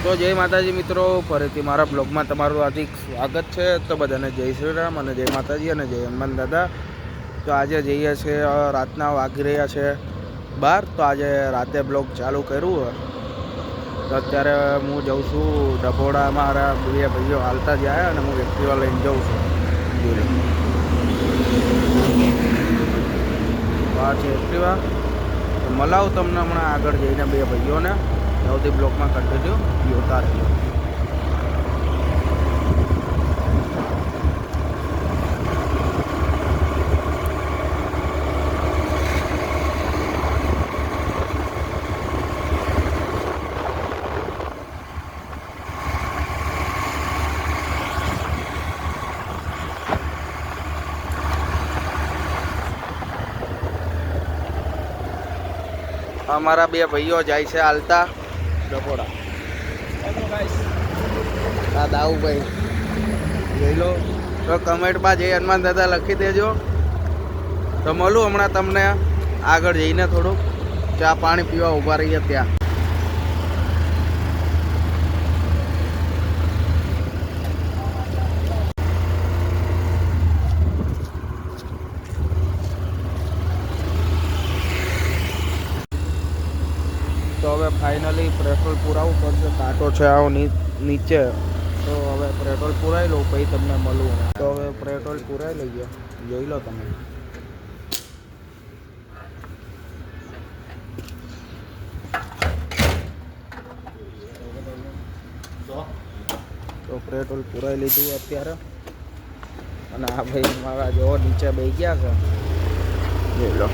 તો જય માતાજી મિત્રો, ફરીથી મારા બ્લોગમાં તમારું હાર્દિક સ્વાગત છે। તો બધાને જય શ્રી રામ અને જય માતાજી અને જય હનુમાન દાદા। તો આજે જઈએ છીએ, રાતના વાગી રહ્યા છે 12। તો આજે રાતે બ્લોગ ચાલુ કર્યું। તો અત્યારે હું જાઉં છું ડભોડા, મારા બે ભાઈઓ હાલતા જાય અને હું એક્ટિવા લઈને જાઉં છું। આ છે એક્ટિવા, તો મલાવું તમને હમણાં આગળ જઈને બે ભાઈઓને। સૌથી બ્લોકમાં કન્ટિન્યુ જોતા રહેજો। અમારા બે ભાઈઓ જાય છે હાલતા ડભોડા। આ દાઉભાઈ જોઈ લો, તો કમેન્ટમાં જય હનુમાન દાદા લખી દેજો। તો મળું હમણાં તમને આગળ જઈને, થોડુંક ચા પાણી પીવા ઊભા રહીએ ત્યાં। તો હવે ફાઇનલી પેટ્રોલ પુરાવવું પડશે, કાંટો છે આવો નીચે। તો હવે પેટ્રોલ પુરાવી લઉં પછી તમને મળું। તો હવે પેટ્રોલ પુરાવી લઈએ, જોઈ લો તમે। તો પેટ્રોલ પુરાવી લીધું અત્યારે, અને આ ભાઈ મારા જો નીચે બેસી ગયા છે, જોઈ લો।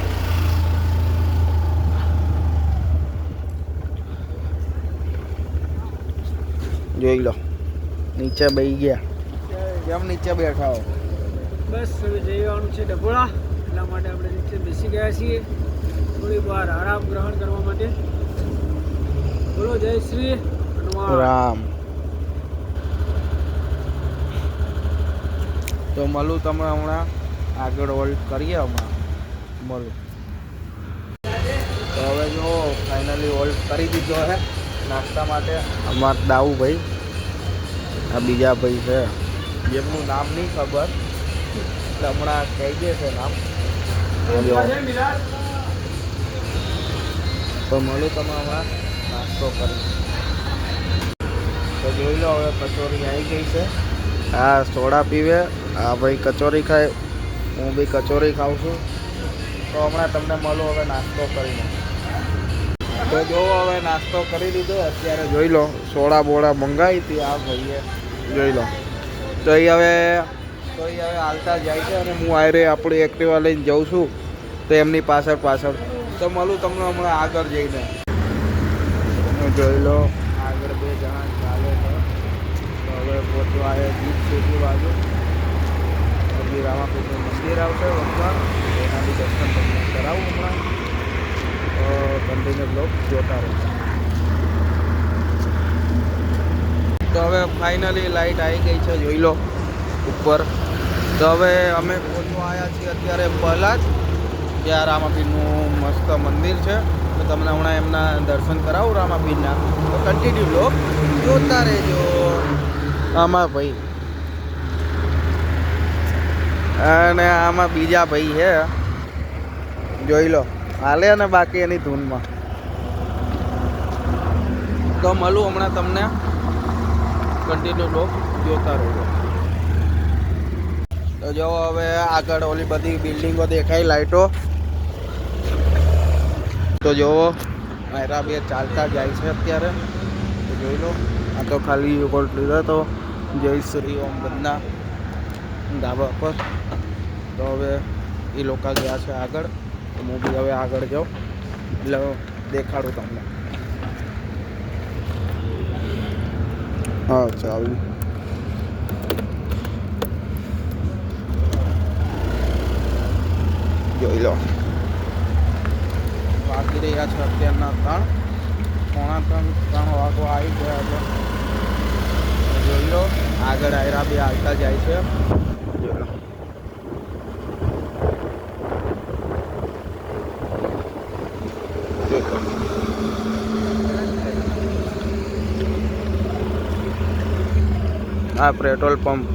જોઈ લો નીચે બેસી ગયા। કેમ નીચે બેઠા હો? બસ હવે જવાનું છે ડભોળા, એટલા માટે આપણે નીચે બેસી ગયા છીએ થોડી વાર આરામ ગ્રહણ કરવા માટે। બોલો જય શ્રી રામ। તો મળું તમે હમણાં આગળ હોલ્ડ કરીએ, હમણાં મળું। તો હવે જો ફાઇનલી હોલ્ડ કરી દીધો હે નાસ્તા માટે। અમારા દાઉભાઈ, આ બીજા ભાઈ છે જેમનું નામ નહીં ખબર, એટલે હમણાં કહી દેશે નામ। તો મળું તમે હમણાં નાસ્તો કરી। તો જોઈ લો, હવે કચોરી આવી ગઈ છે। આ સોડા પીવે, આ ભાઈ કચોરી ખાય, હું બી કચોરી ખાઉં છું। તો હમણાં તમને મળું હવે નાસ્તો કરીને। તો જો હવે નાસ્તો કરી લીધો અત્યારે, જોઈ લો સોડા બોડા મંગાવી હતી આ ભાઈએ, જોઈ લો। તો એ હવે હાલતા જાય છે, અને હું આયરે આપણી એક્ટિવા લઈને જાઉં છું તો એમની પાછળ। તો મળું તમને હમણાં આગળ જઈને। જોઈ લો આગળ બે જણા ચાલે છે। તો હવે પહોંચવા આવ્યા જીત સુધી બાજુ, હજી રામાપીરનું મંદિર આવશે વખત, એના બી દર્શન તમને કરાવું હમણાં। તો કન્ટિન્યુ બ્લોગ જોતા રહો। તો હવે ફાઇનલી લાઇટ આવી ગઈ છે, જોઈ લો ઉપર। તો હવે અમે પહોંચવા આવ્યા છીએ અત્યારે પહેલાં જ, ત્યાં રામાપીરનું મસ્ત મંદિર છે। તો તમને હમણાં એમના દર્શન કરાવું રામાપીરના। તો કન્ટિન્યુ બ્લોગ જોતા રહેજો। આમાં ભાઈ અને આમાં બીજા ભાઈ છે, જોઈ લો હાલે ને બાકી એની ધૂનમાં। તો મળું હમણાં તમને, કન્ટિન્યુ બ્લોગ જોતા રહેજો। તો જો હવે આગળ ઓલી બધી બિલ્ડિંગો દેખાય, લાઇટો। તો જોવો મારા બે ચાલતા જાય છે અત્યારે, તો જોઈ લો। આ તો ખાલી કોલ લીધો તો જય શ્રી ઓમ બદના ધાબા પર। તો હવે એ લોકો ગયા છે આગળ, તો હું બી હવે આગળ જાઉં એટલે દેખાડું તમને। હા ચાલુ। જોઈ લો વાગી રહ્યા છે અત્યારના 3 વાગવા આવી ગયા છે। જોઈ લો આગળ આયરા બી હાલતા જાય છે, જોઈ લો। આ પેટ્રોલ પંપ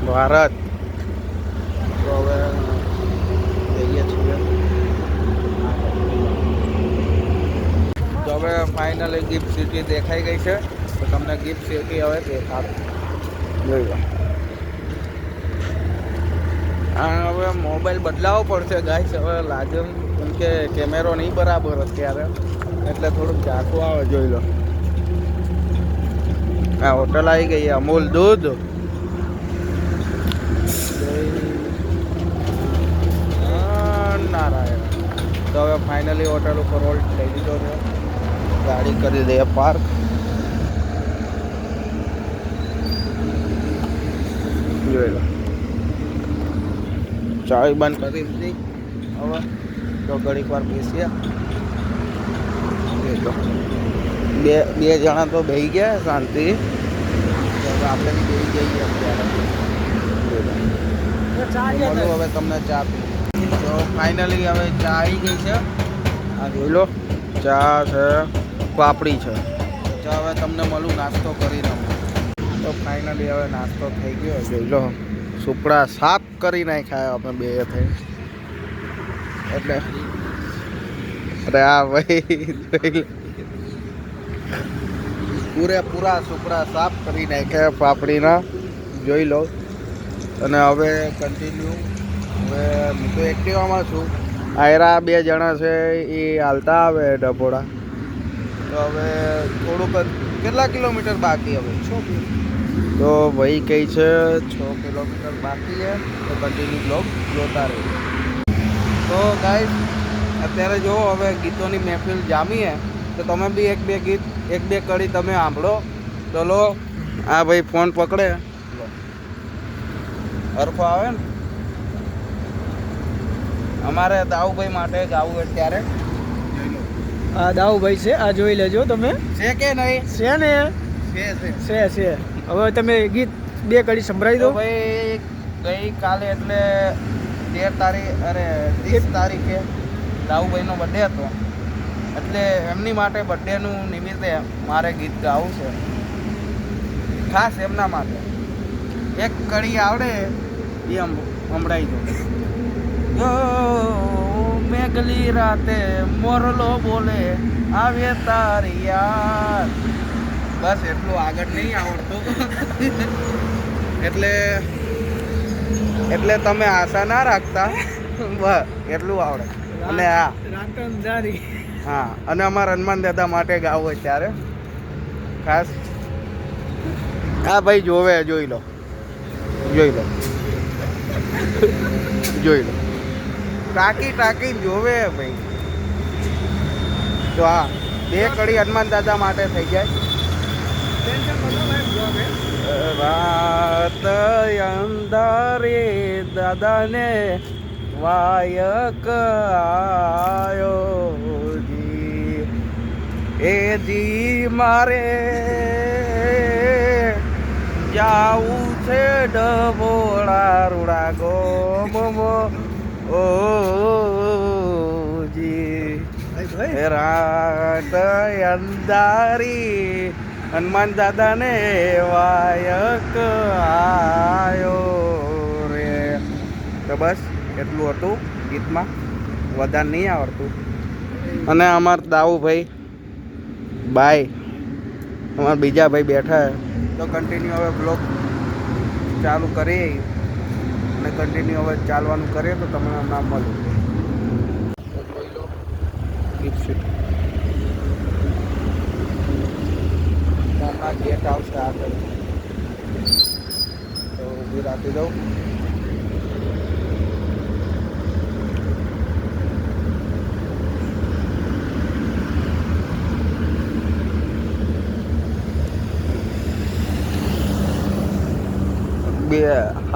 ભારત. તો હવે જઈએ છીએ. તો હવે ફાઇનલી ગિફ્ટ સિટી દેખાઈ ગઈ છે. તો તમને ગિફ્ટ સિટી હવે દેખાડો. જોઈ લો. હા, હવે મોબાઈલ બદલાવવો પડશે ગાઈસ. હવે લાગે કેમ કે કેમેરો નહીં બરાબર અત્યારે, એટલે થોડુંક ઝાંખું આવે. જોઈ લો. આ હોટલ આવી ગઈ, અમૂલ દૂધ. નારાયણ. તો હવે ફાઇનલી હોટલ ઉપર હોલ્ડ થઈ દીધો છે. ગાડી કરી દઈએ પાર્ક. જોઈ લો. ચાવી બંધ કરી દીધી. હવે તો ઘડીક વાર બેસીએ. બે જણા તો બેસી ગયા શાંતિ. આપણે બી બેસી જઈએ અત્યારે. હવે તમને ચા પી. તો ફાઇનલી હવે ચા આવી ગઈ છે. આ જોઈ લો. ચા છે, પાપડી છે. તો હવે તમને મળું નાસ્તો કરીને. તો ફાઇનલી હવે નાસ્તો થઈ ગયો. જોઈ લો. સુપડા સાફ કરી નાખ્યા આપણે બે થઈ. એટલે અરે આ ભાઈ પૂરેપૂરા સુપડા સાફ કરી નાખ્યા પાપડીના. જોઈ લો. અને હવે કન્ટિન્યુ. હવે હું તો એક્ટિવામાં છું. આયરા બે જણા છે, એ હાલતા આવે ડભોડા. તો હવે થોડુંક કેટલા કિલોમીટર બાકી હવે? 6 કિલોમીટર. તો ભાઈ કહે છે 6 કિલોમીટર બાકી છે. તો કન્ટિન્યુ બ્લોગ જોતા રહે. તો ગાઈસ અત્યારે જો હવે ગીતોની મહેફિલ જામીએ. તો તમે બી એક બે કડી તમે સાંભળો. તો લો. આ ભાઈ ફોન પકડે હરખો આવે ને. અમારે દાઉભાઈ માટે ગાવું અત્યારે. આ દાઉભાઈ છે, આ જોઈ લેજો તમે. છે કે નહીં? છે ને? છે. હવે તમે ગીત બે કડી સંભળાવી દો ભાઈ. ગઈકાલે એટલે 30 તારીખે દાઉભાઈનો બર્થડે હતો. એટલે એમની માટે બર્થડેનું નિમિત્તે મારે ગીત ગાવું છે, ખાસ એમના માટે. એક કડી આવડે એ સંભળાવી દો. મેઘલી રાતે મોરલો બોલે આવે તારી યાર. બસ એટલું આગળ નહીં આવડતું. એટલે તમે આશા ના રાખતા. બસ એટલું આવડે. અને હા, અને અમારા હનુમાન દાદા માટે ગાવું અત્યારે ખાસ. હા ભાઈ જોવે. જોઈ લો. ટાંકી જોવે ભાઈ. તો હા, બે કડી હનુમાન દાદા માટે થઈ જાય. રાત અંધારે દાદાને વાયક આયો જી. એ જી મારે જાવું છે ડબોળા રૂડા ગોમો. ઓ જી રાત અંધારી હનુમાન દાદાને વાયક આયો રે. તો બસ એટલું હતું ગીતમાં, વધારે નહીં આવડતું. અને અમારા દાઉભાઈ અમારા બીજા ભાઈ બેઠા. તો કન્ટિન્યુ હવે બ્લોગ ચાલુ કરીએ. અને કન્ટિન્યુ હવે ચાલવાનું કરીએ. તો તમને હમણાં મળું. ગેટ આવશે આગળ. તો ઊભી રાખી દઉં. બે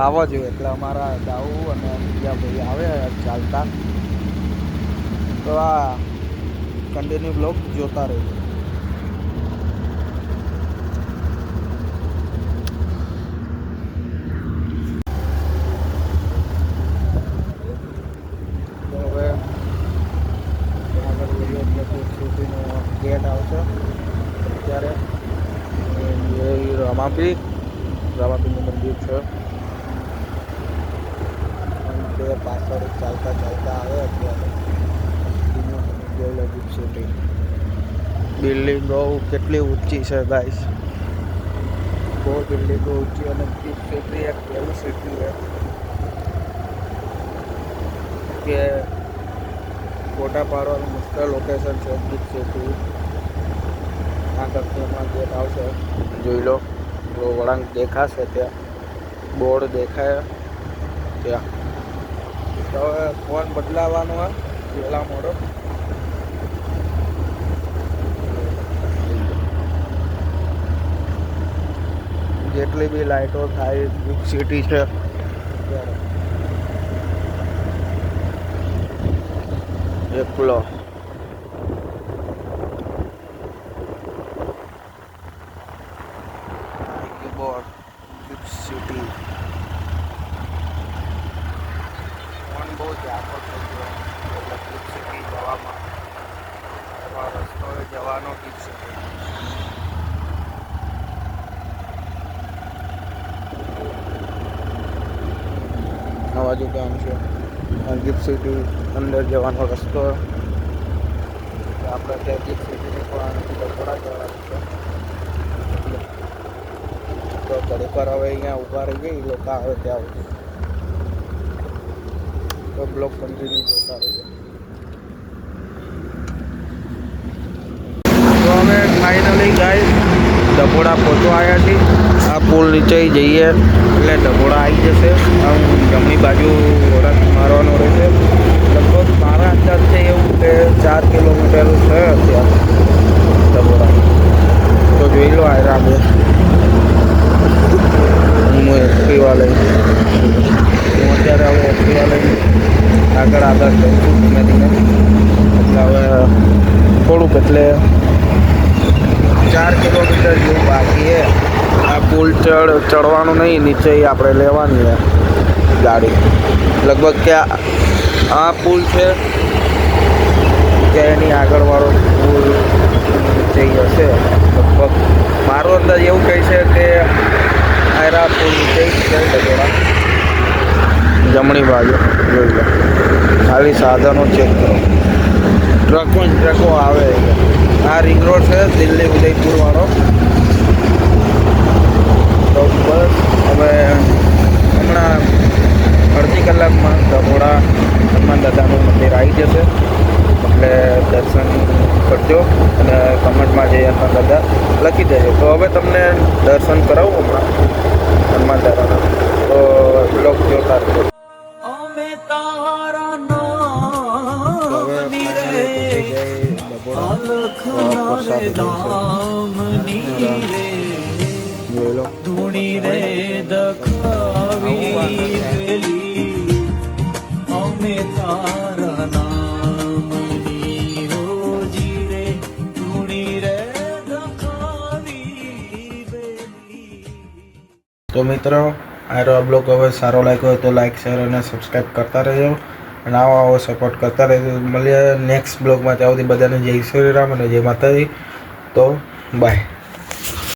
આવવા જોઈએ એટલે અમારા દાઉ અને બીજા ભાઈ આવે ચાલતા. તો આ કન્ટિન્યુ બ્લોગ જોતા રહેજો. ગેટ આવશે અત્યારે. રમાપી રામાપીરનું મંદિર છે. બે પાછળ ચાલતા ચાલતા આવે અત્યારે ગિફ્ટ સિટી. બિલ્ડિંગો કેટલી ઊંચી છે ગાઈસ, બહુ બિલ્ડિંગો ઊંચી. અને ગિફ્ટ સિટી એક એવી સિટી છે કે ફોટા પાડવાનું મુશ્કેલ લોકેશન છે. ગિફ્ટ સિટી આગળથી હમણાં ગેટ આવશે, જોઈ લો. વળાંક દેખાશે, ત્યાં બોર્ડ દેખાય ત્યાં. તો હવે ફોન બદલાવાનો હોય પહેલાં મોડો. જેટલી બી લાઇટો થાય ગિફ્ટ સિટી છે એકલો. Board gift city. ફોન બહુ જાતો થઈ ગયો એટલે ગિફ્ટ સિટી જવામાં રસ્તો જવાનો ગિફ્ટ સિટી. આ બાજુ ગામ છે, ગિફ્ટ સિટી અંદર જવાનો રસ્તો. આપણે ત્યાં ગિફ્ટ સિટીની પણ ડબોડા જવાનું છે. તો ઘડીક વાર હવે અહીંયા ઊભા રહી જાય, એ લોકો આવે ત્યાં સુધી. તો બ્લોક કન્ટિન્યુ જોતા રહીએ. તો અમે ફાઇનલી ગાઈસ ડબોડા પહોંચવા આવ્યા છીએ. આ પુલ નીચે જઈએ એટલે ડબોડા આવી જશે. આમ જમણી બાજુ વળાંક મારવાનો રહેશે. લગભગ મારા અંદાજથી એવું કે 4 કિલોમીટર છે અત્યારે ડબોડા. તો જોઈ લો આયરા બે હું એક્ટિવા લઈ. હું અત્યારે હવે એક્ટિવા લઈ આગળ જઉં છું ધીમે ધીમે. એટલે હવે થોડુંક એટલે 4 કિલોમીટર જેવું બાકી છે. આ પુલ ચડવાનું નહીં, નીચે આપણે લેવાની છે ગાડી. લગભગ કે આ પુલ છે કે એની આગળવાળો પુલ નીચે હશે. લગભગ મારો અંદાજ એવું કહે છે કે આયરા પુલ નીચે જ છે ડબોડા. જમણી બાજુ જોઈ લો. ખાલી સાધનો ચેક કરો, ટ્રકો આવે. આ રિંગ રોડ છે દિલ્હી ઉદયપુર વાળો. તો બસ હવે હમણાં અડધી કલાકમાં ડબોડા હનુમાન દાદાનું મંદિર આવી જશે. એટલે દર્શન કરજો અને કમેન્ટમાં જય હનુમાન દાદા લખી દેજો. તો હવે તમને દર્શન કરાવું હમણાં હનુમાન દાદાના. તો બ્લોગ જોતા રહેજો. ધૂણી રે દખાવી વેલી અમે તારા નામની રોજી રે ધૂણી રે દખાવી વેલી. તો મિત્રો આ બ્લોગ હવે સારો લાગ્યો હોય તો લાઈક શેર અને સબસ્ક્રાઈબ કરતા રહેજો. અને આવો સપોર્ટ કરતા રહેજો. મળીએ નેક્સ્ટ બ્લોગમાં. ત્યાં સુધી બધાને જય શ્રી રામ અને જય માતાજી. તો બાય.